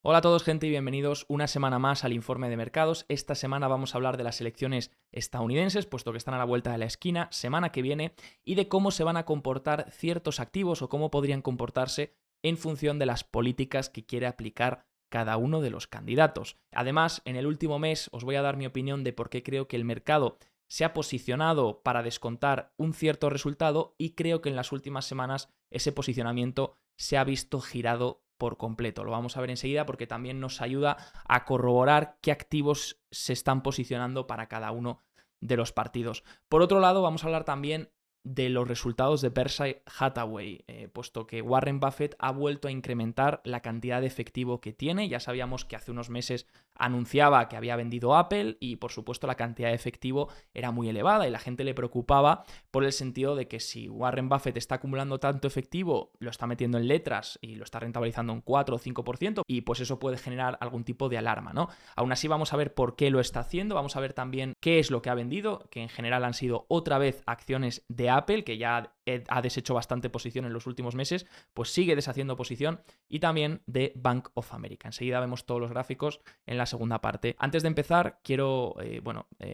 Hola a todos, gente, y bienvenidos una semana más al informe de mercados. Esta semana vamos a hablar de las elecciones estadounidenses, puesto que están a la vuelta de la esquina, semana que viene, y de cómo se van a comportar ciertos activos o cómo podrían comportarse en función de las políticas que quiere aplicar cada uno de los candidatos. Además, en el último mes os voy a dar mi opinión de por qué creo que el mercado se ha posicionado para descontar un cierto resultado y creo que en las últimas semanas ese posicionamiento se ha visto girado por completo. Lo vamos a ver enseguida porque también nos ayuda a corroborar qué activos se están posicionando para cada uno de los partidos. Por otro lado, vamos a hablar también de los resultados de Berkshire Hathaway, puesto que Warren Buffett ha vuelto a incrementar la cantidad de efectivo que tiene. Ya sabíamos que hace unos meses anunciaba que había vendido Apple y por supuesto la cantidad de efectivo era muy elevada y la gente le preocupaba por el sentido de que si Warren Buffett está acumulando tanto efectivo, lo está metiendo en letras y lo está rentabilizando un 4 o 5% y pues eso puede generar algún tipo de alarma, ¿no? Aún así vamos a ver por qué lo está haciendo, vamos a ver también qué es lo que ha vendido, que en general han sido otra vez acciones de Apple, que ya ha deshecho bastante posición en los últimos meses, pues sigue deshaciendo posición, y también de Bank of America. Enseguida vemos todos los gráficos en la segunda parte. Antes de empezar, quiero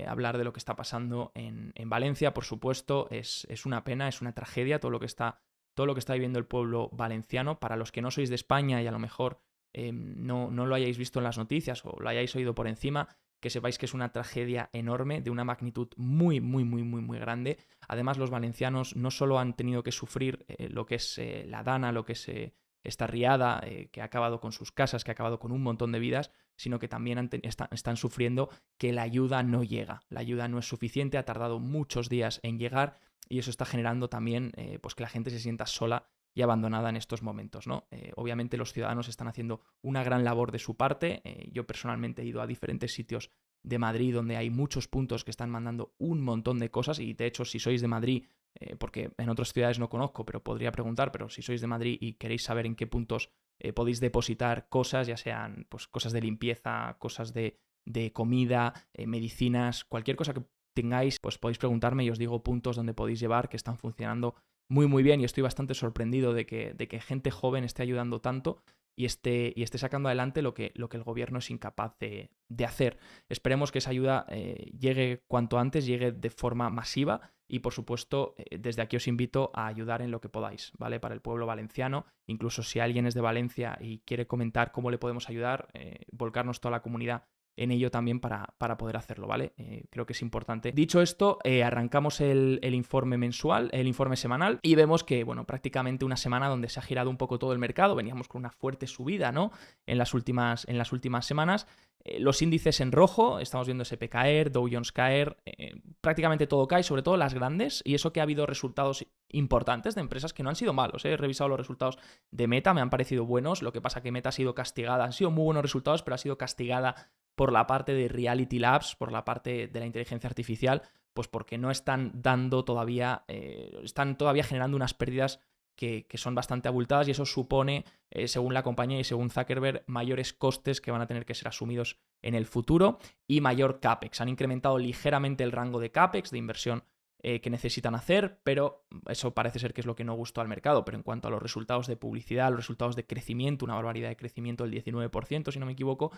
hablar de lo que está pasando en Valencia. Por supuesto, es una pena, es una tragedia todo lo que está viviendo el pueblo valenciano. Para los que no sois de España y a lo mejor no lo hayáis visto en las noticias o lo hayáis oído por encima, que sepáis que es una tragedia enorme, de una magnitud muy, muy, muy, muy, muy grande. Además, los valencianos no solo han tenido que sufrir lo que es la Dana, lo que es esta riada que ha acabado con sus casas, que ha acabado con un montón de vidas, sino que también están sufriendo que la ayuda no llega. La ayuda no es suficiente, ha tardado muchos días en llegar y eso está generando también pues que la gente se sienta sola y abandonada en estos momentos, ¿no? Obviamente los ciudadanos están haciendo una gran labor de su parte. Yo personalmente he ido a diferentes sitios de Madrid donde hay muchos puntos que están mandando un montón de cosas y de hecho si sois de Madrid, porque en otras ciudades no conozco, pero podría preguntar, pero si sois de Madrid y queréis saber en qué puntos podéis depositar cosas, ya sean pues, cosas de limpieza, cosas de comida, medicinas, cualquier cosa que tengáis, pues podéis preguntarme y os digo puntos donde podéis llevar que están funcionando muy muy bien y estoy bastante sorprendido de que gente joven esté ayudando tanto y esté sacando adelante lo que el gobierno es incapaz de hacer. Esperemos que esa ayuda llegue cuanto antes, llegue de forma masiva y por supuesto desde aquí os invito a ayudar en lo que podáis, ¿vale? Para el pueblo valenciano, incluso si alguien es de Valencia y quiere comentar cómo le podemos ayudar, volcarnos toda la comunidad en ello también para poder hacerlo, ¿vale? Creo que es importante. Dicho esto, arrancamos el informe mensual, el informe semanal, y vemos que, bueno, prácticamente una semana donde se ha girado un poco todo el mercado, veníamos con una fuerte subida, ¿no? En las últimas semanas. Los índices en rojo, estamos viendo S&P caer, Dow Jones caer, prácticamente todo cae, sobre todo las grandes, y eso que ha habido resultados importantes de empresas que no han sido malos. He revisado los resultados de Meta, me han parecido buenos, lo que pasa que Meta ha sido castigada, han sido muy buenos resultados, pero ha sido castigada por la parte de Reality Labs, por la parte de la inteligencia artificial, pues porque no están dando todavía, están todavía generando unas pérdidas que son bastante abultadas y eso supone, según la compañía y según Zuckerberg, mayores costes que van a tener que ser asumidos en el futuro y mayor CAPEX. Han incrementado ligeramente el rango de CAPEX, de inversión que necesitan hacer, pero eso parece ser que es lo que no gustó al mercado. Pero en cuanto a los resultados de publicidad, los resultados de crecimiento, una barbaridad de crecimiento del 19%, si no me equivoco,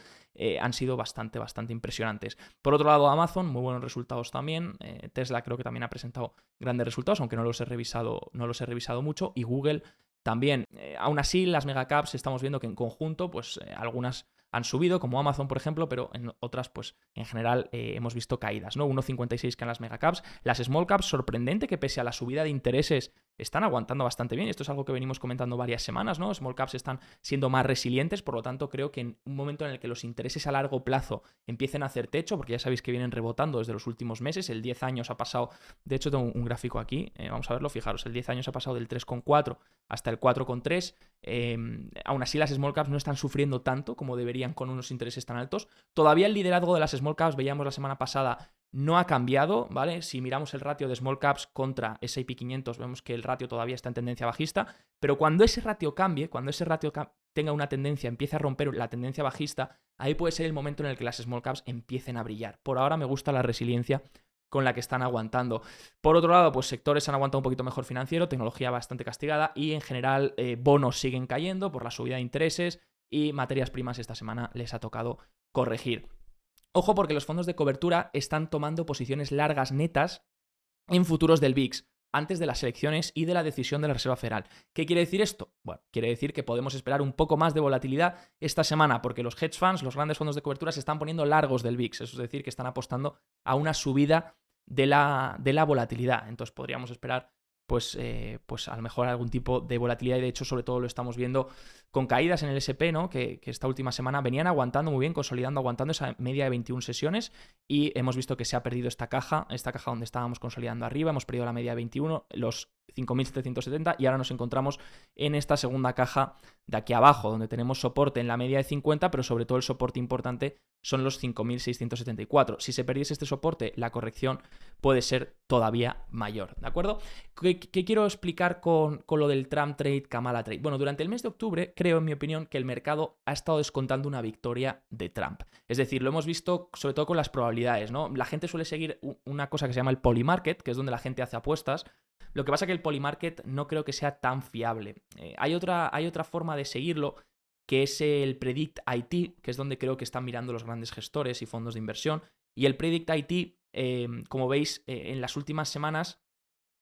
han sido bastante impresionantes. Por otro lado, Amazon, muy buenos resultados también. Tesla creo que también ha presentado grandes resultados, aunque no los he revisado mucho. Y Google también. Aún así, las megacaps estamos viendo que en conjunto, pues algunas han subido, como Amazon, por ejemplo, pero en otras, pues en general hemos visto caídas, ¿no? 1,56 que en las megacaps. Las small caps, sorprendente que pese a la subida de intereses están aguantando bastante bien. Esto es algo que venimos comentando varias semanas, ¿no? Small caps están siendo más resilientes, por lo tanto creo que en un momento en el que los intereses a largo plazo empiecen a hacer techo, porque ya sabéis que vienen rebotando desde los últimos meses, el 10 años ha pasado, de hecho tengo un gráfico aquí, vamos a verlo, fijaros, el 10 años ha pasado del 3,4 hasta el 4,3, aún así las small caps no están sufriendo tanto como deberían con unos intereses tan altos. Todavía el liderazgo de las small caps, veíamos la semana pasada, no ha cambiado, ¿vale? Si miramos el ratio de small caps contra S&P 500, vemos que el ratio todavía está en tendencia bajista, pero cuando ese ratio cambie, cuando ese ratio tenga una tendencia, empiece a romper la tendencia bajista, ahí puede ser el momento en el que las small caps empiecen a brillar. Por ahora me gusta la resiliencia con la que están aguantando. Por otro lado, pues sectores han aguantado un poquito mejor financiero, tecnología bastante castigada y en general bonos siguen cayendo por la subida de intereses y materias primas esta semana les ha tocado corregir. Ojo porque los fondos de cobertura están tomando posiciones largas netas en futuros del VIX antes de las elecciones y de la decisión de la Reserva Federal. ¿Qué quiere decir esto? Bueno, quiere decir que podemos esperar un poco más de volatilidad esta semana porque los hedge funds, los grandes fondos de cobertura, se están poniendo largos del VIX, eso es decir, que están apostando a una subida de la volatilidad. Entonces podríamos esperar pues a lo mejor algún tipo de volatilidad y de hecho sobre todo lo estamos viendo con caídas en el S&P, ¿no? Que esta última semana venían aguantando muy bien, consolidando, aguantando esa media de 21 sesiones y hemos visto que se ha perdido esta caja donde estábamos consolidando arriba, hemos perdido la media de 21, los 5.770 y ahora nos encontramos en esta segunda caja de aquí abajo, donde tenemos soporte en la media de 50, pero sobre todo el soporte importante son los 5.674. Si se perdiese este soporte, la corrección puede ser todavía mayor, ¿de acuerdo? ¿Qué quiero explicar con lo del Trump Trade, Kamala Trade? Bueno, durante el mes de octubre, creo, en mi opinión, que el mercado ha estado descontando una victoria de Trump. Es decir, lo hemos visto sobre todo con las probabilidades, ¿no? La gente suele seguir una cosa que se llama el Polymarket, que es donde la gente hace apuestas. Lo que pasa es que el Polymarket no creo que sea tan fiable. Hay otra forma de seguirlo, que es el Predict IT, que es donde creo que están mirando los grandes gestores y fondos de inversión. Y el Predict IT, como veis, en las últimas semanas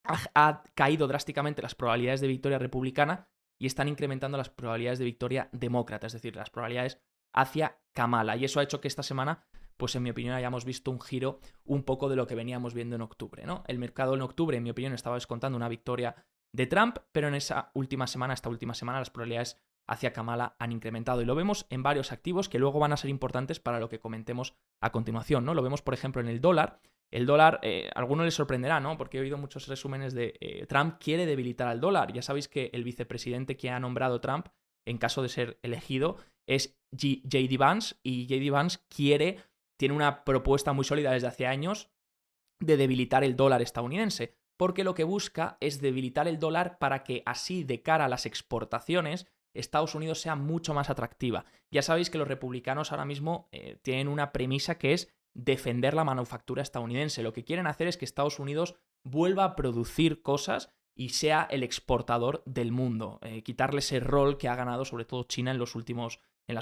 ha caído drásticamente las probabilidades de victoria republicana y están incrementando las probabilidades de victoria demócrata, es decir, las probabilidades hacia Kamala. Y eso ha hecho que esta semana, pues en mi opinión, hayamos visto un giro un poco de lo que veníamos viendo en octubre, ¿no? El mercado en octubre, en mi opinión, estaba descontando una victoria de Trump, pero en esta última semana, las probabilidades hacia Kamala han incrementado. Y lo vemos en varios activos que luego van a ser importantes para lo que comentemos a continuación, ¿no? Lo vemos, por ejemplo, en el dólar. El dólar, a algunos les sorprenderá, ¿no? Porque he oído muchos resúmenes de Trump quiere debilitar al dólar. Ya sabéis que el vicepresidente que ha nombrado Trump, en caso de ser elegido, es J.D. Vance, y J.D. Vance tiene una propuesta muy sólida desde hace años de debilitar el dólar estadounidense, porque lo que busca es debilitar el dólar para que así, de cara a las exportaciones, Estados Unidos sea mucho más atractiva. Ya sabéis que los republicanos ahora mismo tienen una premisa que es defender la manufactura estadounidense. Lo que quieren hacer es que Estados Unidos vuelva a producir cosas y sea el exportador del mundo. Quitarle ese rol que ha ganado sobre todo China en las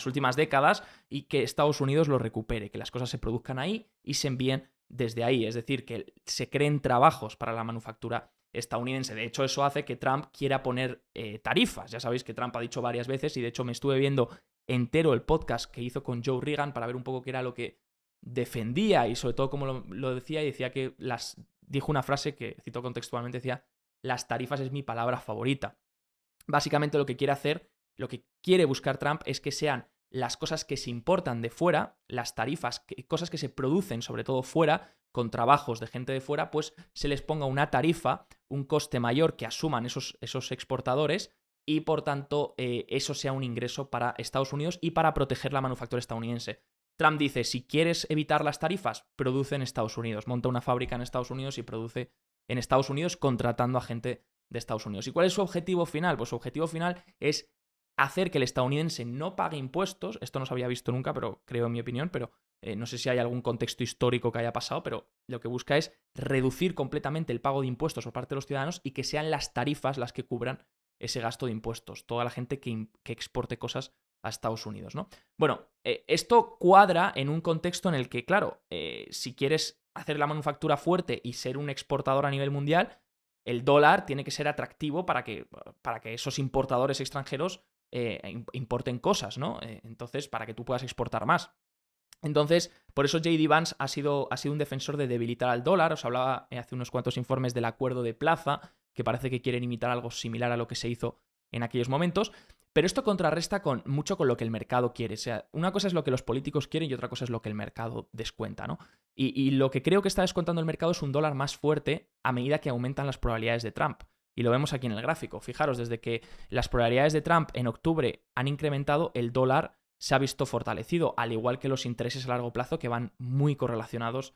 últimas décadas y que Estados Unidos lo recupere, que las cosas se produzcan ahí y se envíen desde ahí. Es decir, que se creen trabajos para la manufactura estadounidense. De hecho, eso hace que Trump quiera poner tarifas. Ya sabéis que Trump ha dicho varias veces y de hecho me estuve viendo entero el podcast que hizo con Joe Rogan para ver un poco qué era lo que defendía y sobre todo cómo lo decía, y decía que dijo una frase que citó contextualmente, decía: las tarifas es mi palabra favorita. Básicamente lo que quiere buscar Trump es que sean las cosas que se importan de fuera, las tarifas, cosas que se producen sobre todo fuera, con trabajos de gente de fuera, pues se les ponga una tarifa, un coste mayor que asuman esos exportadores y por tanto eso sea un ingreso para Estados Unidos y para proteger la manufactura estadounidense. Trump dice: si quieres evitar las tarifas, produce en Estados Unidos, monta una fábrica en Estados Unidos y produce en Estados Unidos contratando a gente de Estados Unidos. ¿Y cuál es su objetivo final? Pues su objetivo final es hacer que el estadounidense no pague impuestos. Esto no se había visto nunca, pero creo, en mi opinión, pero no sé si hay algún contexto histórico que haya pasado, pero lo que busca es reducir completamente el pago de impuestos por parte de los ciudadanos y que sean las tarifas las que cubran ese gasto de impuestos, toda la gente que exporte cosas a Estados Unidos, ¿no? Bueno, esto cuadra en un contexto en el que, claro, si quieres hacer la manufactura fuerte y ser un exportador a nivel mundial, el dólar tiene que ser atractivo para que esos importadores extranjeros importen cosas, ¿no? Entonces, para que tú puedas exportar más. Entonces, por eso J.D. Vance ha sido un defensor de debilitar al dólar. Os hablaba hace unos cuantos informes del acuerdo de Plaza, que parece que quieren imitar algo similar a lo que se hizo en aquellos momentos. Pero esto contrarresta mucho con lo que el mercado quiere. O sea, una cosa es lo que los políticos quieren y otra cosa es lo que el mercado descuenta, ¿no? Y lo que creo que está descontando el mercado es un dólar más fuerte a medida que aumentan las probabilidades de Trump. Y lo vemos aquí en el gráfico. Fijaros, desde que las probabilidades de Trump en octubre han incrementado, el dólar se ha visto fortalecido, al igual que los intereses a largo plazo, que van muy correlacionados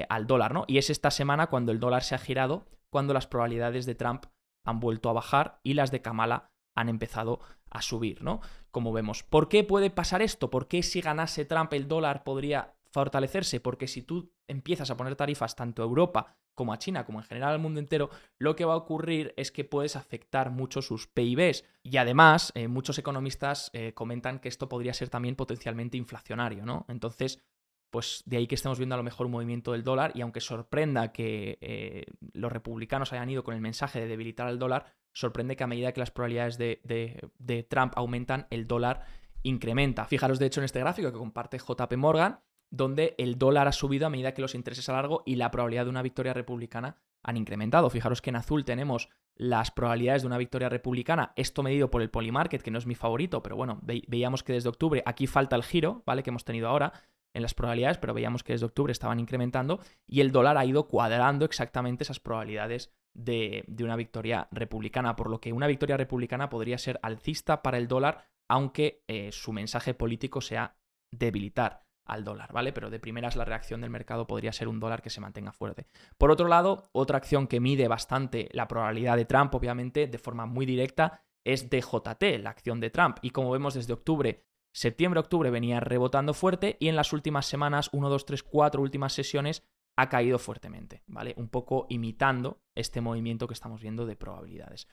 al dólar, ¿no? Y es esta semana cuando el dólar se ha girado, cuando las probabilidades de Trump han vuelto a bajar y las de Kamala han empezado a subir, ¿no? Como vemos. ¿Por qué puede pasar esto? ¿Por qué si ganase Trump el dólar podría fortalecerse, porque si tú empiezas a poner tarifas tanto a Europa como a China, como en general al mundo entero, lo que va a ocurrir es que puedes afectar mucho sus PIBs. Y además, muchos economistas comentan que esto podría ser también potencialmente inflacionario, ¿no? Entonces, pues de ahí que estemos viendo a lo mejor un movimiento del dólar, y aunque sorprenda que los republicanos hayan ido con el mensaje de debilitar al dólar, sorprende que a medida que las probabilidades de Trump aumentan, el dólar incrementa. Fijaros de hecho en este gráfico que comparte JP Morgan, donde el dólar ha subido a medida que los intereses a largo y la probabilidad de una victoria republicana han incrementado. Fijaros que en azul tenemos las probabilidades de una victoria republicana, esto medido por el Polymarket, que no es mi favorito, pero bueno, veíamos que desde octubre, aquí falta el giro, ¿vale?, que hemos tenido ahora en las probabilidades, pero veíamos que desde octubre estaban incrementando y el dólar ha ido cuadrando exactamente esas probabilidades de una victoria republicana, por lo que una victoria republicana podría ser alcista para el dólar, aunque su mensaje político sea debilitar al dólar, ¿vale? Pero de primeras la reacción del mercado podría ser un dólar que se mantenga fuerte. Por otro lado, otra acción que mide bastante la probabilidad de Trump, obviamente, de forma muy directa, es DJT, la acción de Trump. Y como vemos desde octubre, septiembre-octubre venía rebotando fuerte y en las últimas semanas, 1, 2, 3, 4 últimas sesiones, ha caído fuertemente, ¿vale? Un poco imitando este movimiento que estamos viendo de probabilidades.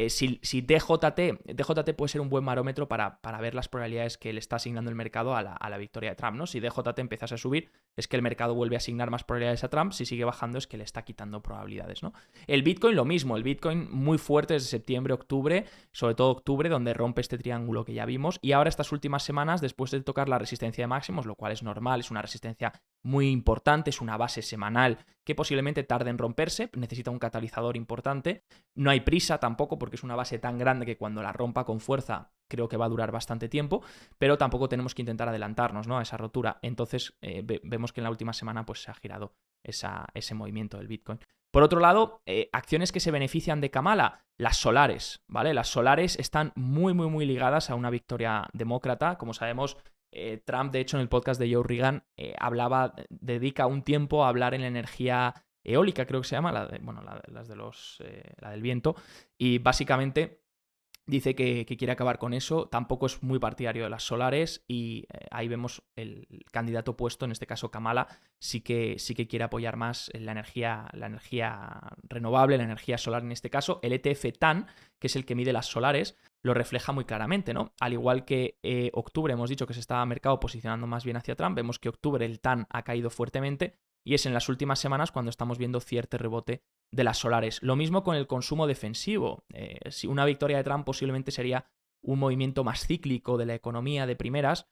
Si DJT puede ser un buen barómetro para ver las probabilidades que le está asignando el mercado a la victoria de Trump, ¿no? Si DJT empezase a subir, es que el mercado vuelve a asignar más probabilidades a Trump. Si sigue bajando, es que le está quitando probabilidades, ¿no? El Bitcoin lo mismo, el Bitcoin muy fuerte desde septiembre, octubre, sobre todo octubre, donde rompe este triángulo que ya vimos, y ahora estas últimas semanas, después de tocar la resistencia de máximos, lo cual es normal, es una resistencia muy importante, es una base semanal que posiblemente tarde en romperse, necesita un catalizador importante, no hay prisa tampoco porque es una base tan grande que cuando la rompa con fuerza creo que va a durar bastante tiempo, pero tampoco tenemos que intentar adelantarnos, ¿no?, a esa rotura. Entonces vemos que en la última semana pues se ha girado ese movimiento del Bitcoin. Por otro lado, acciones que se benefician de Kamala, las solares, ¿vale? Las solares están muy, muy, muy ligadas a una victoria demócrata. Como sabemos, Trump, de hecho, en el podcast de Joe Rogan, dedica un tiempo a hablar en la energía eólica, creo que se llama, la del viento, y básicamente dice que quiere acabar con eso. Tampoco es muy partidario de las solares y ahí vemos el candidato opuesto, en este caso Kamala, sí que quiere apoyar más la energía renovable, la energía solar en este caso. El ETF TAN, que es el que mide las solares, lo refleja muy claramente, ¿no? Al igual que octubre hemos dicho que se estaba mercado posicionando más bien hacia Trump, vemos que octubre el TAN ha caído fuertemente y es en las últimas semanas cuando estamos viendo cierto rebote de las solares. Lo mismo con el consumo defensivo. Si una victoria de Trump posiblemente sería un movimiento más cíclico de la economía de primeras,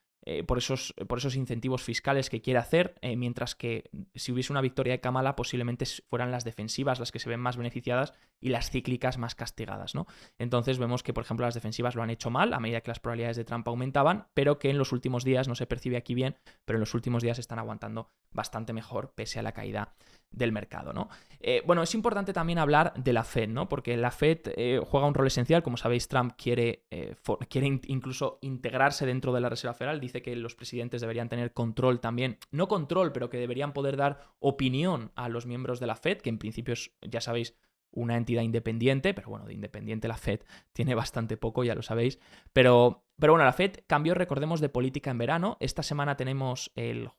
por esos incentivos fiscales que quiere hacer, mientras que si hubiese una victoria de Kamala posiblemente fueran las defensivas las que se ven más beneficiadas y las cíclicas más castigadas, ¿no? Entonces vemos que, por ejemplo, las defensivas lo han hecho mal a medida que las probabilidades de Trump aumentaban, pero que en los últimos días, no se percibe aquí bien, pero en los últimos días están aguantando bastante mejor pese a la caída del mercado, ¿no? Bueno, es importante también hablar de la Fed, ¿no? Porque la Fed juega un rol esencial. Como sabéis, Trump quiere incluso integrarse dentro de la Reserva Federal. Dice que los presidentes deberían tener control también, no control, pero que deberían poder dar opinión a los miembros de la Fed, que en principio es, ya sabéis, una entidad independiente, pero bueno, de independiente la Fed tiene bastante poco, ya lo sabéis. Pero bueno, la Fed cambió, recordemos, de política en verano. Esta semana tenemos el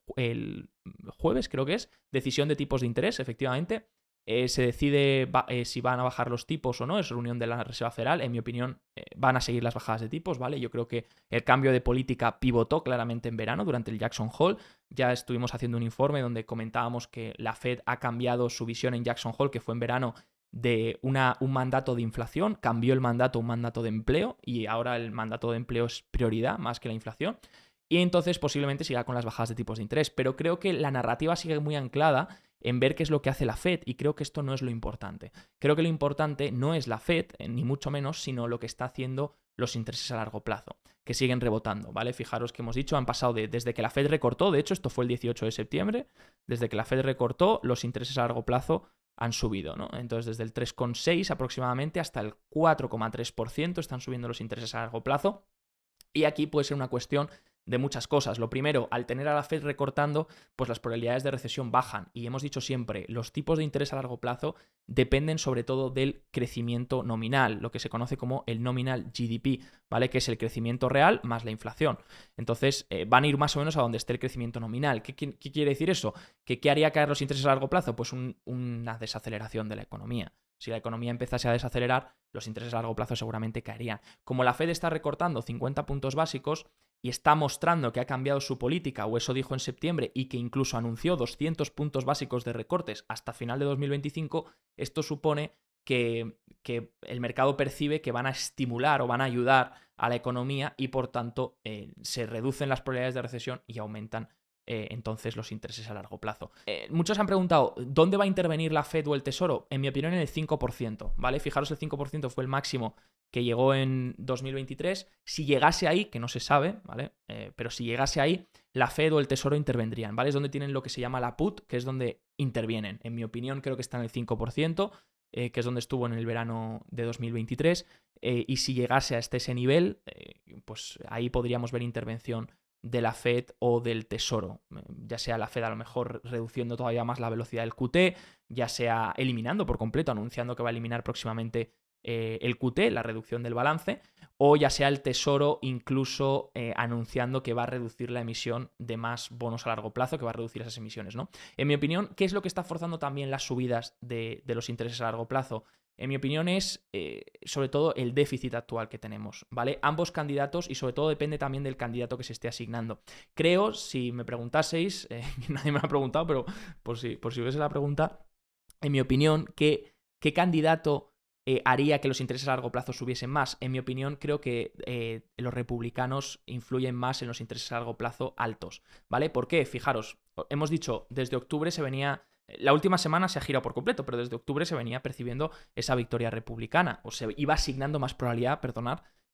jueves, creo que es, decisión de tipos de interés, efectivamente. Se decide si van a bajar los tipos o no, es reunión de la Reserva Federal. En mi opinión, van a seguir las bajadas de tipos, ¿vale? Yo creo que el cambio de política pivotó claramente en verano, durante el Jackson Hole. Ya estuvimos haciendo un informe donde comentábamos que la Fed ha cambiado su visión en Jackson Hole, que fue en verano, de un mandato de inflación, cambió el mandato a un mandato de empleo y ahora el mandato de empleo es prioridad más que la inflación. Y entonces posiblemente siga con las bajadas de tipos de interés. Pero creo que la narrativa sigue muy anclada en ver qué es lo que hace la Fed y creo que esto no es lo importante. Creo que lo importante no es la Fed, ni mucho menos, sino lo que está haciendo los intereses a largo plazo, que siguen rebotando, ¿vale? Fijaros que hemos dicho, han pasado desde que la Fed recortó, de hecho esto fue el 18 de septiembre, desde que la Fed recortó, los intereses a largo plazo han subido, ¿no? Entonces, desde el 3,6 aproximadamente hasta el 4,3% están subiendo los intereses a largo plazo. Y aquí puede ser una cuestión de muchas cosas. Lo primero, al tener a la Fed recortando, pues las probabilidades de recesión bajan. Y hemos dicho siempre, los tipos de interés a largo plazo dependen sobre todo del crecimiento nominal, lo que se conoce como el nominal GDP, ¿vale? Que es el crecimiento real más la inflación. Entonces, van a ir más o menos a donde esté el crecimiento nominal. ¿Qué quiere decir eso? ¿Qué haría caer los intereses a largo plazo? Pues una desaceleración de la economía. Si la economía empezase a desacelerar, los intereses a largo plazo seguramente caerían. Como la Fed está recortando 50 puntos básicos y está mostrando que ha cambiado su política, o eso dijo en septiembre, y que incluso anunció 200 puntos básicos de recortes hasta final de 2025, esto supone que el mercado percibe que van a estimular o van a ayudar a la economía y por tanto se reducen las probabilidades de recesión y aumentan entonces los intereses a largo plazo. Muchos han preguntado, ¿dónde va a intervenir la Fed o el Tesoro? En mi opinión, en el 5%, ¿vale? Fijaros, el 5% fue el máximo que llegó en 2023. Si llegase ahí, que no se sabe, ¿vale? Pero si llegase ahí, la Fed o el Tesoro intervendrían, ¿vale? Es donde tienen lo que se llama la put, que es donde intervienen. En mi opinión, creo que está en el 5%, que es donde estuvo en el verano de 2023. Y si llegase hasta ese nivel, pues ahí podríamos ver intervención de la Fed o del Tesoro, ya sea la Fed a lo mejor reduciendo todavía más la velocidad del QT, ya sea eliminando por completo, anunciando que va a eliminar próximamente el QT, la reducción del balance, o ya sea el Tesoro incluso anunciando que va a reducir la emisión de más bonos a largo plazo, que va a reducir esas emisiones, ¿no? En mi opinión, ¿qué es lo que está forzando también las subidas de los intereses a largo plazo? En mi opinión es sobre todo el déficit actual que tenemos, ¿vale? Ambos candidatos y sobre todo depende también del candidato que se esté asignando. Creo, si me preguntaseis, nadie me lo ha preguntado, pero por si hubiese la pregunta, en mi opinión, ¿qué candidato haría que los intereses a largo plazo subiesen más? En mi opinión, creo que los republicanos influyen más en los intereses a largo plazo altos, ¿vale? ¿Por qué? Fijaros, hemos dicho, desde octubre se venía... La última semana se ha girado por completo, pero desde octubre se venía percibiendo esa victoria republicana, o se iba asignando más probabilidad,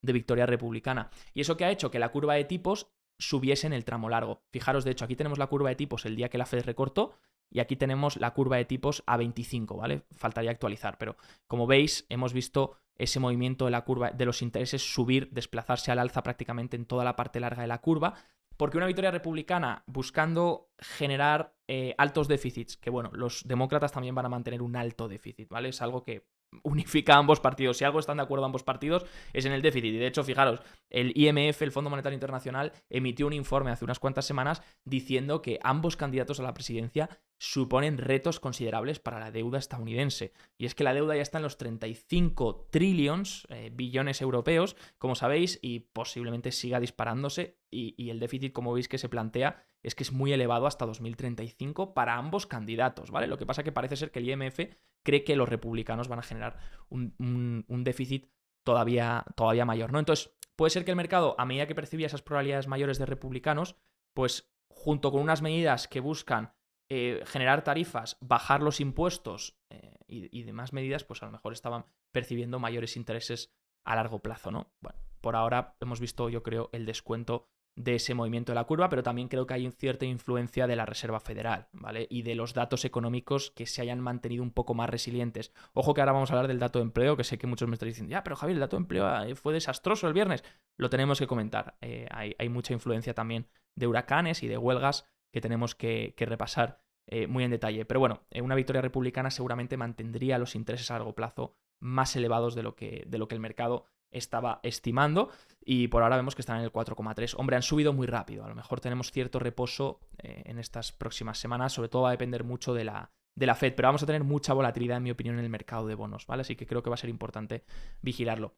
de victoria republicana. Y eso que ha hecho que la curva de tipos subiese en el tramo largo. Fijaros, de hecho, aquí tenemos la curva de tipos el día que la Fed recortó y aquí tenemos la curva de tipos a 25, ¿vale? Faltaría actualizar, pero como veis, hemos visto ese movimiento de la curva de los intereses subir, desplazarse al alza prácticamente en toda la parte larga de la curva, porque una victoria republicana buscando generar altos déficits, que bueno, los demócratas también van a mantener un alto déficit, ¿vale? Es algo que unifica a ambos partidos. Si algo están de acuerdo ambos partidos es en el déficit. Y de hecho, fijaros, el IMF, el Fondo Monetario Internacional, emitió un informe hace unas cuantas semanas diciendo que ambos candidatos a la presidencia suponen retos considerables para la deuda estadounidense. Y es que la deuda ya está en los 35 trillions, billones europeos, como sabéis, y posiblemente siga disparándose. Y el déficit, como veis, que se plantea es que es muy elevado hasta 2035 para ambos candidatos, ¿vale? Lo que pasa que parece ser que el IMF cree que los republicanos van a generar un déficit todavía mayor, ¿no? Entonces, puede ser que el mercado, a medida que percibía esas probabilidades mayores de republicanos, pues junto con unas medidas que buscan generar tarifas, bajar los impuestos y demás medidas, pues a lo mejor estaban percibiendo mayores intereses a largo plazo, ¿no? Bueno, por ahora hemos visto, yo creo, el descuento de ese movimiento de la curva, pero también creo que hay cierta influencia de la Reserva Federal, ¿vale? Y de los datos económicos que se hayan mantenido un poco más resilientes. Ojo que ahora vamos a hablar del dato de empleo, que sé que muchos me están diciendo, ya, pero Javier, el dato de empleo fue desastroso el viernes. Lo tenemos que comentar. Hay mucha influencia también de huracanes y de huelgas que tenemos que repasar muy en detalle. Pero bueno, una victoria republicana seguramente mantendría los intereses a largo plazo más elevados de lo que el mercado estaba estimando, y por ahora vemos que están en el 4,3. Hombre, han subido muy rápido. A lo mejor tenemos cierto reposo en estas próximas semanas. Sobre todo va a depender mucho de la Fed, pero vamos a tener mucha volatilidad, en mi opinión, en el mercado de bonos, ¿vale? Así que creo que va a ser importante vigilarlo.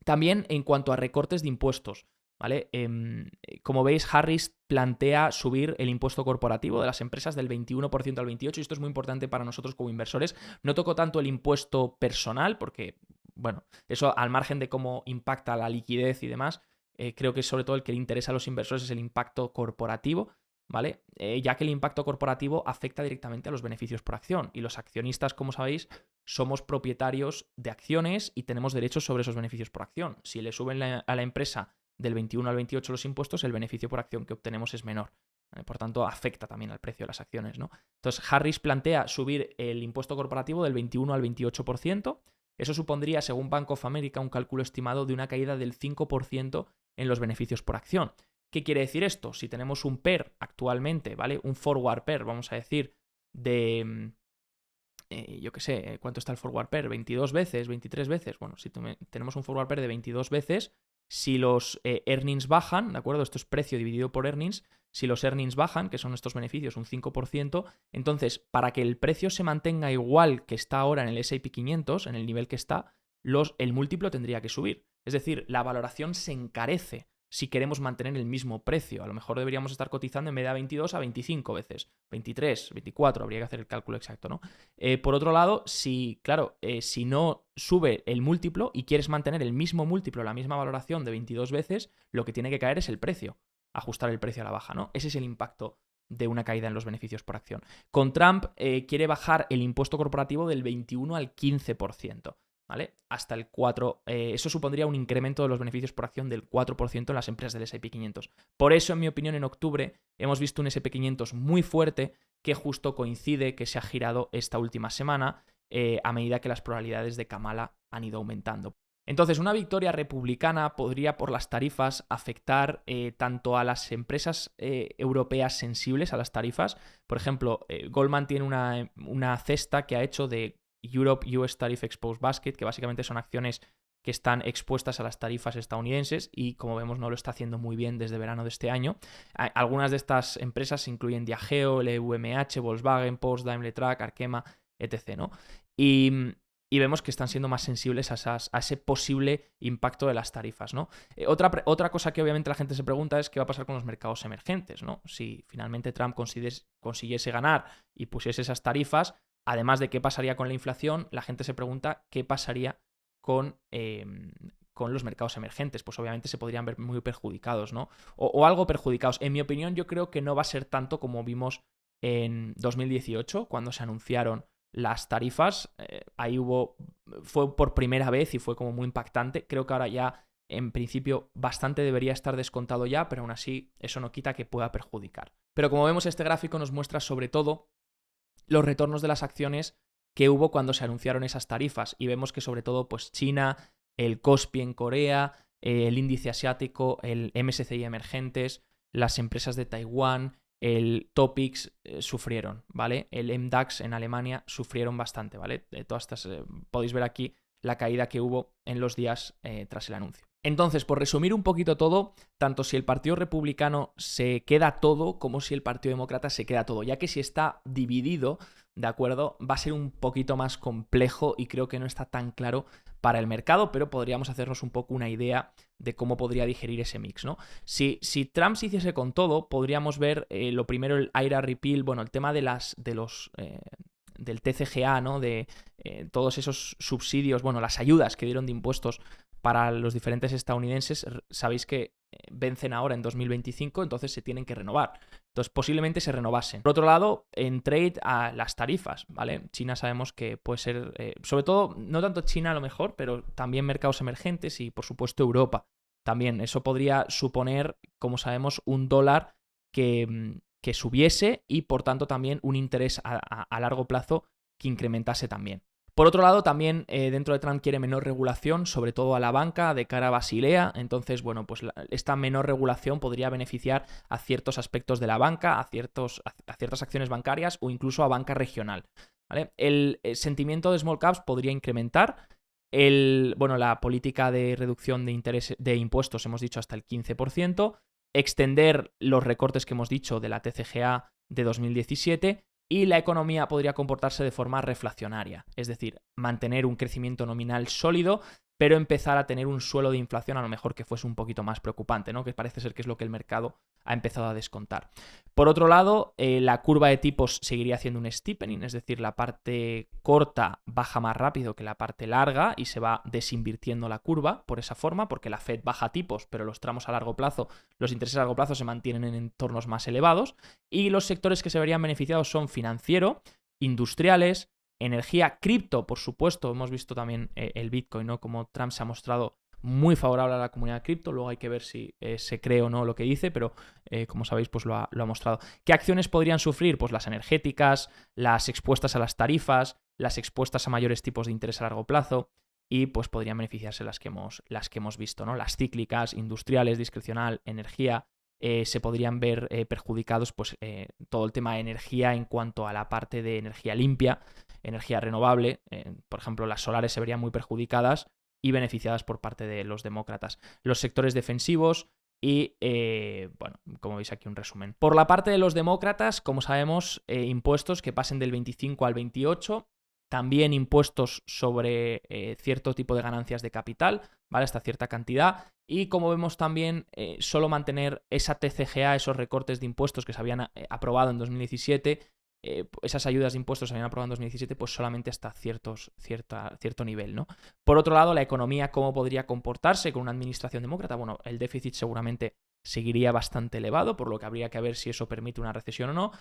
También en cuanto a recortes de impuestos, ¿vale? Como veis, Harris plantea subir el impuesto corporativo de las empresas del 21% al 28%, y esto es muy importante para nosotros como inversores. No toco tanto el impuesto personal, porque, bueno, eso al margen de cómo impacta la liquidez y demás, creo que sobre todo el que le interesa a los inversores es el impacto corporativo, ¿vale? Ya que el impacto corporativo afecta directamente a los beneficios por acción, y los accionistas, como sabéis, somos propietarios de acciones y tenemos derechos sobre esos beneficios por acción. Si le suben a la empresa del 21 al 28 los impuestos, el beneficio por acción que obtenemos es menor. Por tanto, afecta también al precio de las acciones, ¿no? Entonces, Harris plantea subir el impuesto corporativo del 21 al 28%. Eso supondría, según Bank of America, un cálculo estimado de una caída del 5% en los beneficios por acción. ¿Qué quiere decir esto? Si tenemos un PER actualmente, ¿vale? Un forward PER, vamos a decir, de, yo qué sé, ¿cuánto está el forward pair? 22 veces, 23 veces. Bueno, si tenemos un forward pair de 22 veces, si los earnings bajan, ¿de acuerdo? Esto es precio dividido por earnings. Si los earnings bajan, que son estos beneficios, un 5%, entonces para que el precio se mantenga igual que está ahora en el S&P 500, en el nivel que está, el múltiplo tendría que subir. Es decir, la valoración se encarece si queremos mantener el mismo precio. A lo mejor deberíamos estar cotizando en vez de a 22 a 25 veces, 23, 24, habría que hacer el cálculo exacto, ¿no? Por otro lado, si no sube el múltiplo y quieres mantener el mismo múltiplo, la misma valoración de 22 veces, lo que tiene que caer es el precio, ajustar el precio a la baja, ¿no? Ese es el impacto de una caída en los beneficios por acción. Con Trump quiere bajar el impuesto corporativo del 21 al 15%. ¿Vale? Hasta el 4%. Eso supondría un incremento de los beneficios por acción del 4% en las empresas del S&P 500. Por eso, en mi opinión, en octubre hemos visto un S&P 500 muy fuerte que justo coincide que se ha girado esta última semana a medida que las probabilidades de Kamala han ido aumentando. Entonces, una victoria republicana podría, por las tarifas, afectar tanto a las empresas europeas sensibles a las tarifas. Por ejemplo, Goldman tiene una cesta que ha hecho de Europe US Tariff Exposed Basket, que básicamente son acciones que están expuestas a las tarifas estadounidenses y, como vemos, no lo está haciendo muy bien desde verano de este año. Algunas de estas empresas incluyen Diageo, LVMH, Volkswagen, Porsche, Daimler Truck, Arkema, etc., ¿no? Y vemos que están siendo más sensibles a ese posible impacto de las tarifas, ¿no? Otra cosa que obviamente la gente se pregunta es qué va a pasar con los mercados emergentes, ¿no? Si finalmente Trump consiguiese ganar y pusiese esas tarifas, además de qué pasaría con la inflación, la gente se pregunta qué pasaría con los mercados emergentes. Pues obviamente se podrían ver muy perjudicados, ¿no? O algo perjudicados. En mi opinión, yo creo que no va a ser tanto como vimos en 2018, cuando se anunciaron las tarifas. Ahí fue por primera vez y fue como muy impactante. Creo que ahora ya, en principio, bastante debería estar descontado ya, pero aún así eso no quita que pueda perjudicar. Pero como vemos, este gráfico nos muestra sobre todo los retornos de las acciones que hubo cuando se anunciaron esas tarifas, y vemos que sobre todo pues China, el Kospi en Corea, el índice asiático, el MSCI emergentes, las empresas de Taiwán, el Topix sufrieron, ¿vale? El MDAX en Alemania sufrieron bastante, ¿vale? Todas estas, podéis ver aquí la caída que hubo en los días tras el anuncio. Entonces, por resumir un poquito todo, tanto si el Partido Republicano se queda todo como si el Partido Demócrata se queda todo, ya que si está dividido, ¿de acuerdo? Va a ser un poquito más complejo y creo que no está tan claro para el mercado, pero podríamos hacernos un poco una idea de cómo podría digerir ese mix, ¿no? Si Trump se hiciese con todo, podríamos ver lo primero el IRA repeal, bueno, el tema del TCJA, ¿no? De todos esos subsidios, bueno, las ayudas que dieron de impuestos para los diferentes estadounidenses, sabéis que vencen ahora en 2025, entonces se tienen que renovar. Entonces posiblemente se renovasen. Por otro lado, en trade a las tarifas, ¿vale? China sabemos que puede ser, sobre todo, no tanto China a lo mejor, pero también mercados emergentes y por supuesto Europa. También eso podría suponer, como sabemos, un dólar que subiese y por tanto también un interés a largo plazo que incrementase también. Por otro lado, también dentro de Trump quiere menor regulación, sobre todo a la banca, de cara a Basilea. Entonces, bueno, pues esta menor regulación podría beneficiar a ciertos aspectos de la banca, a ciertas acciones bancarias o incluso a banca regional, ¿vale? El sentimiento de small caps podría incrementar. La política de reducción de impuestos, hemos dicho hasta el 15%. Extender los recortes que hemos dicho de la TCJA de 2017. Y la economía podría comportarse de forma reflacionaria, es decir, mantener un crecimiento nominal sólido, pero empezar a tener un suelo de inflación a lo mejor que fuese un poquito más preocupante, ¿no? Que parece ser que es lo que el mercado ha empezado a descontar. Por otro lado, la curva de tipos seguiría haciendo un steepening, es decir, la parte corta baja más rápido que la parte larga y se va desinvirtiendo la curva por esa forma, porque la Fed baja tipos, pero los tramos a largo plazo, los intereses a largo plazo se mantienen en entornos más elevados, y los sectores que se verían beneficiados son financiero, industriales, energía, cripto, por supuesto. Hemos visto también el Bitcoin, ¿no? Como Trump se ha mostrado muy favorable a la comunidad cripto. Luego hay que ver si se cree o no lo que dice, pero como sabéis, pues lo ha mostrado. ¿Qué acciones podrían sufrir? Pues las energéticas, las expuestas a las tarifas, las expuestas a mayores tipos de interés a largo plazo, y pues podrían beneficiarse las que hemos visto, ¿no? Las cíclicas, industriales, discrecional, energía, se podrían ver perjudicados pues, todo el tema de energía en cuanto a la parte de energía limpia, energía renovable. Por ejemplo, las solares se verían muy perjudicadas y beneficiadas por parte de los demócratas. Los sectores defensivos y, bueno, como veis aquí un resumen. Por la parte de los demócratas, como sabemos, impuestos que pasen del 25 al 28, también impuestos sobre cierto tipo de ganancias de capital, ¿vale? Hasta cierta cantidad. Y como vemos también, solo mantener esa TCGA, esos recortes de impuestos que se habían aprobado en 2017, esas ayudas de impuestos se habían aprobado en 2017, pues solamente hasta cierto nivel, ¿no? Por otro lado, la economía, ¿cómo podría comportarse con una administración demócrata? Bueno, el déficit seguramente seguiría bastante elevado, por lo que habría que ver si eso permite una recesión o no,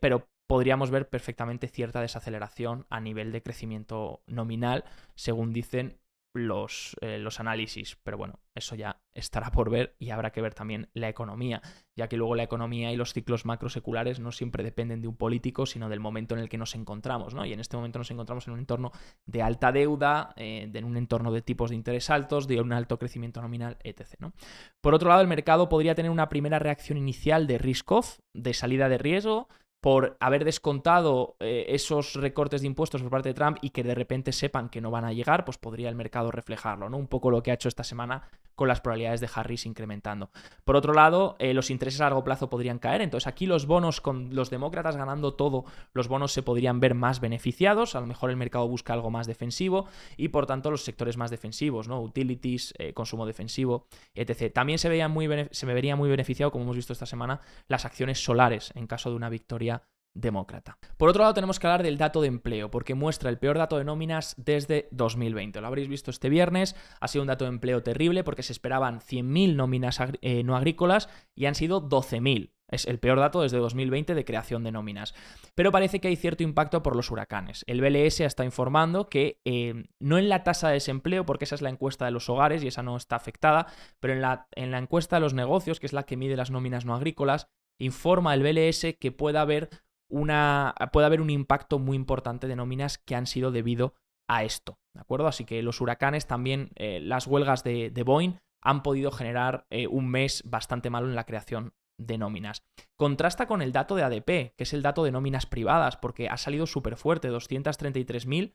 pero podríamos ver perfectamente cierta desaceleración a nivel de crecimiento nominal, según dicen los análisis. Pero bueno, eso ya estará por ver y habrá que ver también la economía, ya que luego la economía y los ciclos macroseculares no siempre dependen de un político, sino del momento en el que nos encontramos, ¿no? Y en este momento nos encontramos en un entorno de alta deuda, en un entorno de tipos de interés altos, de un alto crecimiento nominal, etc., ¿no? Por otro lado, el mercado podría tener una primera reacción inicial de risk-off, de salida de riesgo, por haber descontado esos recortes de impuestos por parte de Trump y que de repente sepan que no van a llegar, pues podría el mercado reflejarlo, ¿no? Un poco lo que ha hecho esta semana con las probabilidades de Harris incrementando. Por otro lado, los intereses a largo plazo podrían caer, entonces aquí los bonos, con los demócratas ganando todo, los bonos se podrían ver más beneficiados, a lo mejor el mercado busca algo más defensivo y por tanto los sectores más defensivos, ¿no? Utilities, consumo defensivo, etc. También se vería muy beneficiado, como hemos visto esta semana, las acciones solares en caso de una victoria demócrata. Por otro lado, tenemos que hablar del dato de empleo, porque muestra el peor dato de nóminas desde 2020. Lo habréis visto este viernes, ha sido un dato de empleo terrible porque se esperaban 100.000 nóminas no agrícolas y han sido 12.000. Es el peor dato desde 2020 de creación de nóminas. Pero parece que hay cierto impacto por los huracanes. El BLS está informando que no en la tasa de desempleo, porque esa es la encuesta de los hogares y esa no está afectada, pero en la encuesta de los negocios, que es la que mide las nóminas no agrícolas, informa el BLS que puede haber un impacto muy importante de nóminas que han sido debido a esto, ¿de acuerdo? Así que los huracanes también, las huelgas de Boeing han podido generar un mes bastante malo en la creación de nóminas. Contrasta con el dato de ADP, que es el dato de nóminas privadas, porque ha salido súper fuerte, 233.000,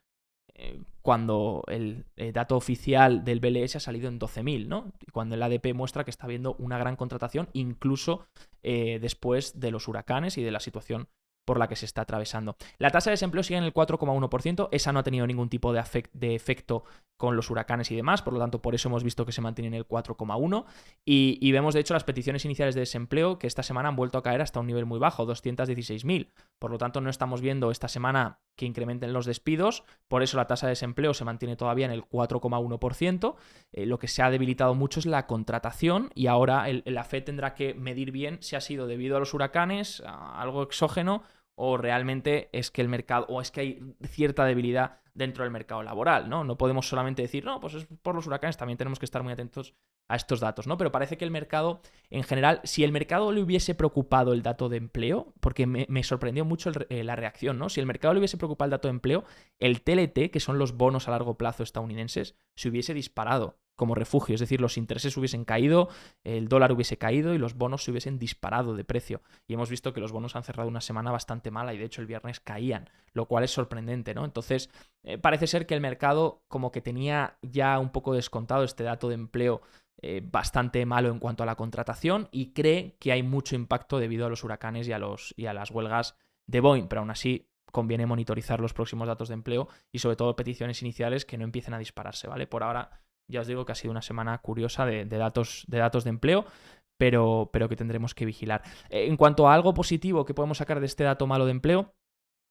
cuando el dato oficial del BLS ha salido en 12.000, ¿no? Y cuando el ADP muestra que está habiendo una gran contratación, incluso después de los huracanes y de la situación por la que se está atravesando. La tasa de desempleo sigue en el 4,1%, esa no ha tenido ningún tipo de efecto con los huracanes y demás, por lo tanto por eso hemos visto que se mantiene en el 4,1% y vemos de hecho las peticiones iniciales de desempleo que esta semana han vuelto a caer hasta un nivel muy bajo, 216.000, por lo tanto no estamos viendo esta semana que incrementen los despidos, por eso la tasa de desempleo se mantiene todavía en el 4,1%, lo que se ha debilitado mucho es la contratación y ahora la FED tendrá que medir bien si ha sido debido a los huracanes, a algo exógeno, o realmente es que el mercado, o es que hay cierta debilidad dentro del mercado laboral, ¿no? No podemos solamente decir, no, pues es por los huracanes, también tenemos que estar muy atentos a estos datos, ¿no? Pero parece que el mercado, en general, si el mercado le hubiese preocupado el dato de empleo, porque me sorprendió mucho la reacción, ¿no? Si el mercado le hubiese preocupado el dato de empleo, el TLT, que son los bonos a largo plazo estadounidenses, se hubiese disparado como refugio, es decir, los intereses hubiesen caído, el dólar hubiese caído y los bonos se hubiesen disparado de precio. Y hemos visto que los bonos han cerrado una semana bastante mala y de hecho el viernes caían, lo cual es sorprendente, ¿no? Entonces, parece ser que el mercado como que tenía ya un poco descontado este dato de empleo bastante malo en cuanto a la contratación y cree que hay mucho impacto debido a los huracanes y a las huelgas de Boeing, pero aún así conviene monitorizar los próximos datos de empleo y sobre todo peticiones iniciales que no empiecen a dispararse, ¿vale? Por ahora ya os digo que ha sido una semana curiosa de datos de empleo, pero que tendremos que vigilar. En cuanto a algo positivo que podemos sacar de este dato malo de empleo,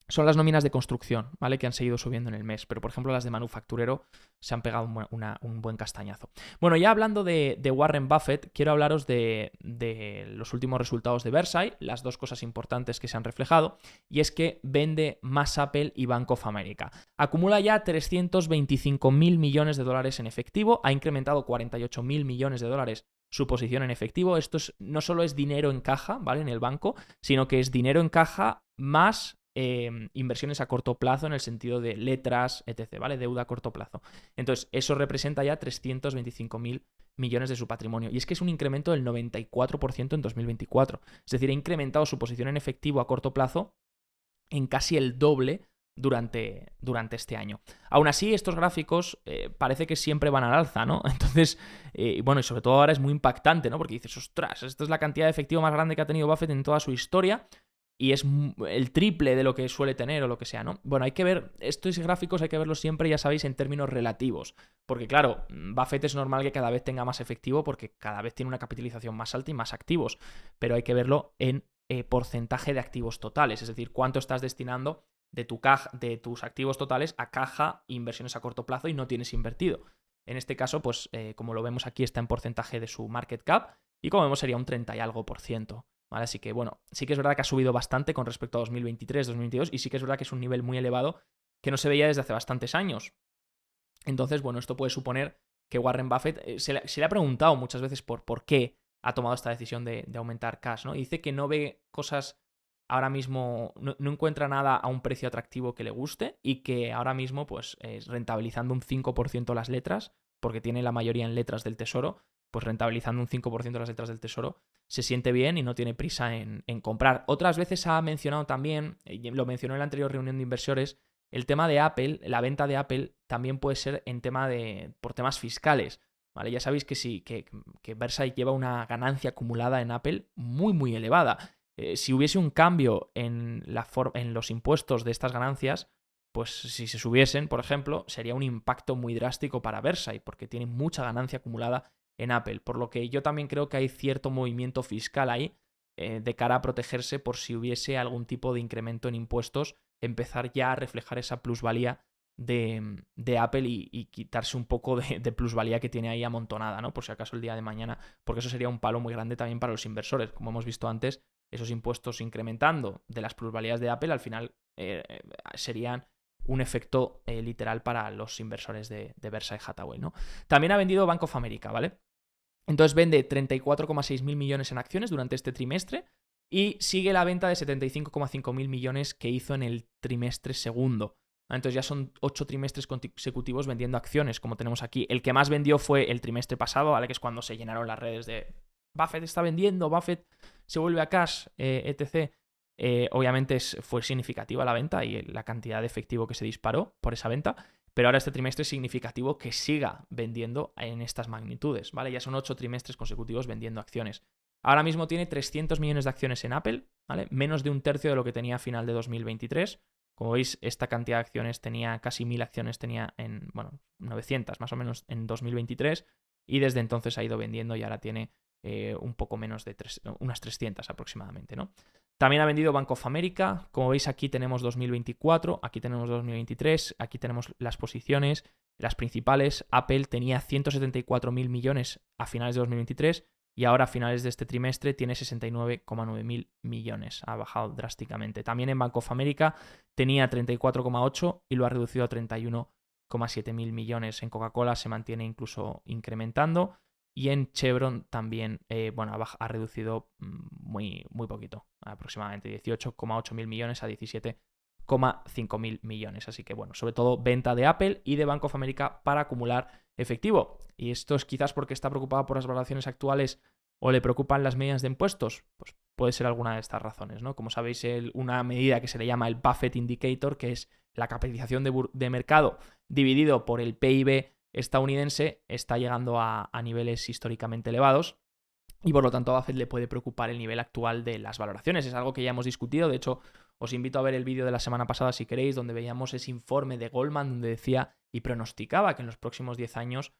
son las nóminas de construcción, ¿vale? Que han seguido subiendo en el mes, pero por ejemplo las de manufacturero se han pegado un buen castañazo. Bueno, ya hablando de Warren Buffett, quiero hablaros de los últimos resultados de Versailles, las dos cosas importantes que se han reflejado, y es que vende más Apple y Bank of America. Acumula ya 325.000 millones de dólares en efectivo, ha incrementado 48.000 millones de dólares su posición en efectivo. Esto no solo es dinero en caja, ¿vale? En el banco, sino que es dinero en caja más inversiones a corto plazo en el sentido de letras, etc., ¿vale? Deuda a corto plazo. Entonces, eso representa ya 325.000 millones de su patrimonio. Y es que es un incremento del 94% en 2024. Es decir, ha incrementado su posición en efectivo a corto plazo en casi el doble durante este año. Aún así, estos gráficos parece que siempre van al alza, ¿no? Entonces, bueno, y sobre todo ahora es muy impactante, ¿no? Porque dices, ostras, esta es la cantidad de efectivo más grande que ha tenido Buffett en toda su historia y es el triple de lo que suele tener o lo que sea, ¿no? Bueno, hay que ver, estos gráficos hay que verlos siempre, ya sabéis, en términos relativos. Porque claro, Buffett es normal que cada vez tenga más efectivo porque cada vez tiene una capitalización más alta y más activos, pero hay que verlo en porcentaje de activos totales, es decir, cuánto estás destinando de tus activos totales a caja, inversiones a corto plazo y no tienes invertido. En este caso, pues como lo vemos aquí, está en porcentaje de su market cap y como vemos sería un 30 y algo por ciento. ¿Vale? Así que bueno, sí que es verdad que ha subido bastante con respecto a 2023, 2022 y sí que es verdad que es un nivel muy elevado que no se veía desde hace bastantes años. Entonces, bueno, esto puede suponer que Warren Buffett se le ha preguntado muchas veces por qué ha tomado esta decisión de aumentar cash, ¿no? Y dice que no ve cosas ahora mismo, no encuentra nada a un precio atractivo que le guste y que ahora mismo, pues, rentabilizando un 5% las letras, porque tiene la mayoría en letras del tesoro, pues rentabilizando un 5% las letras del tesoro, se siente bien y no tiene prisa en comprar. Otras veces ha mencionado también, lo mencionó en la anterior reunión de inversores, el tema de Apple, la venta de Apple también puede ser por temas fiscales. ¿Vale? Ya sabéis que sí, que Versailles lleva una ganancia acumulada en Apple muy, muy elevada. Si hubiese un cambio en los impuestos de estas ganancias, pues si se subiesen, por ejemplo, sería un impacto muy drástico para Versailles, porque tiene mucha ganancia acumulada en Apple. Por lo que yo también creo que hay cierto movimiento fiscal ahí de cara a protegerse por si hubiese algún tipo de incremento en impuestos, empezar ya a reflejar esa plusvalía de Apple y quitarse un poco de plusvalía que tiene ahí amontonada, ¿no? Por si acaso el día de mañana, porque eso sería un palo muy grande también para los inversores. Como hemos visto antes, esos impuestos incrementando de las plusvalías de Apple al final serían un efecto literal para los inversores de Versailles Hathaway, ¿no? También ha vendido Bank of America, ¿vale? Entonces vende 34,6 mil millones en acciones durante este trimestre y sigue la venta de 75,5 mil millones que hizo en el trimestre segundo. Entonces ya son 8 trimestres consecutivos vendiendo acciones, como tenemos aquí. El que más vendió fue el trimestre pasado, ¿vale? Que es cuando se llenaron las redes de Buffett está vendiendo, Buffett se vuelve a cash, etc. Obviamente fue significativa la venta y la cantidad de efectivo que se disparó por esa venta. Pero ahora este trimestre es significativo que siga vendiendo en estas magnitudes, ¿vale? Ya son 8 trimestres consecutivos vendiendo acciones. Ahora mismo tiene 300 millones de acciones en Apple, ¿vale? Menos de un tercio de lo que tenía a final de 2023. Como veis, esta cantidad de acciones tenía, casi 1000 acciones tenía en, 900 más o menos en 2023. Y desde entonces ha ido vendiendo y ahora tiene un poco menos de unas 300 aproximadamente, ¿no? También ha vendido Bank of America. Como veis, aquí tenemos 2024, aquí tenemos 2023, aquí tenemos las posiciones, las principales. Apple tenía 174.000 millones a finales de 2023 y ahora a finales de este trimestre tiene 69,9 mil millones. Ha bajado drásticamente. También en Bank of America tenía 34,8 y lo ha reducido a 31,7 mil millones. En Coca-Cola se mantiene incluso incrementando. Y en Chevron también, ha reducido muy, muy poquito, aproximadamente 18,8 mil millones a 17,5 mil millones. Así que, bueno, sobre todo venta de Apple y de Bank of America para acumular efectivo. Y esto es quizás porque está preocupado por las valoraciones actuales o le preocupan las medidas de impuestos. Pues puede ser alguna de estas razones, ¿no? Como sabéis, una medida que se le llama el Buffett Indicator, que es la capitalización de mercado dividido por el PIB estadounidense, está llegando a niveles históricamente elevados y por lo tanto a Buffett le puede preocupar el nivel actual de las valoraciones. Es algo que ya hemos discutido, de hecho os invito a ver el vídeo de la semana pasada si queréis, donde veíamos ese informe de Goldman donde decía y pronosticaba que en los próximos 10 años,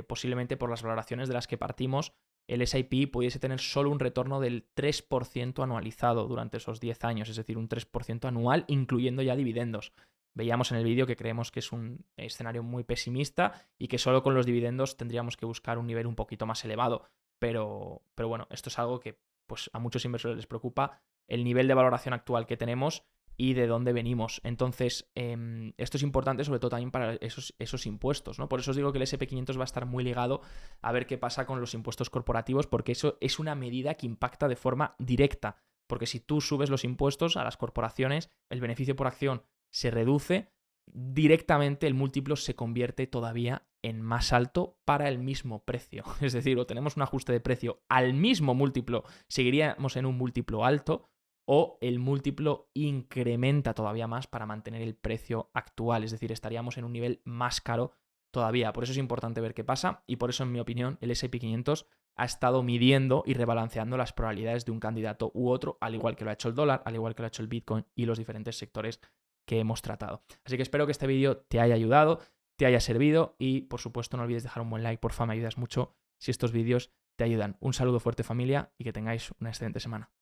posiblemente por las valoraciones de las que partimos, el S&P pudiese tener solo un retorno del 3% anualizado durante esos 10 años, es decir, un 3% anual incluyendo ya dividendos. Veíamos en el vídeo que creemos que es un escenario muy pesimista y que solo con los dividendos tendríamos que buscar un nivel un poquito más elevado. Pero bueno, esto es algo que pues, a muchos inversores les preocupa, el nivel de valoración actual que tenemos y de dónde venimos. Entonces, esto es importante sobre todo también para esos impuestos, ¿no? Por eso os digo que el SP500 va a estar muy ligado a ver qué pasa con los impuestos corporativos, porque eso es una medida que impacta de forma directa. Porque si tú subes los impuestos a las corporaciones, el beneficio por acción se reduce, directamente el múltiplo se convierte todavía en más alto para el mismo precio. Es decir, o tenemos un ajuste de precio al mismo múltiplo, seguiríamos en un múltiplo alto, o el múltiplo incrementa todavía más para mantener el precio actual. Es decir, estaríamos en un nivel más caro todavía. Por eso es importante ver qué pasa y por eso, en mi opinión, el S&P 500 ha estado midiendo y rebalanceando las probabilidades de un candidato u otro, al igual que lo ha hecho el dólar, al igual que lo ha hecho el Bitcoin y los diferentes sectores que hemos tratado. Así que espero que este vídeo te haya ayudado, te haya servido y, por supuesto, no olvides dejar un buen like, porfa, me ayudas mucho si estos vídeos te ayudan. Un saludo fuerte, familia, y que tengáis una excelente semana.